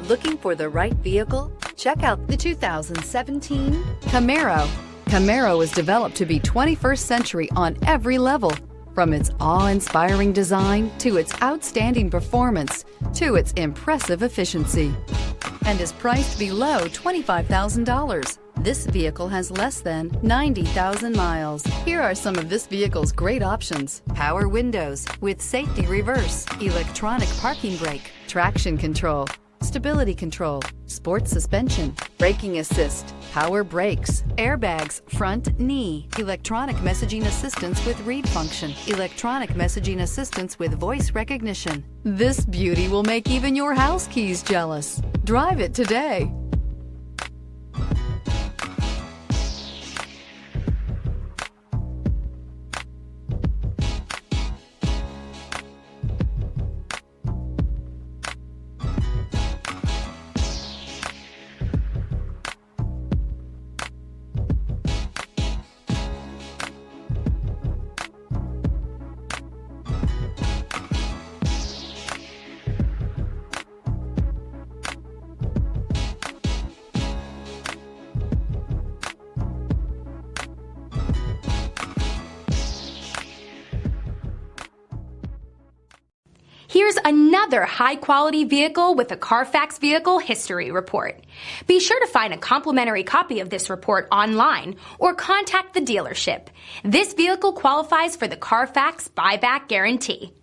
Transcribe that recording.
Looking for the right vehicle? Check out the 2017 Camaro. Camaro is developed to be 21st century on every level, from its awe-inspiring design to its outstanding performance to its impressive efficiency, and is priced below $25,000. This vehicle has less than 90,000 miles. Here are some of this vehicle's great options: power windows with safety reverse, electronic parking brake, traction control, stability control, sports suspension, braking assist, power brakes, airbags, front knee, electronic messaging assistance with read function, electronic messaging assistance with voice recognition. This beauty will make even your house keys jealous. Drive it today. Here's another high-quality vehicle with a Carfax Vehicle History Report. Be sure to find a complimentary copy of this report online or contact the dealership. This vehicle qualifies for the Carfax Buyback Guarantee.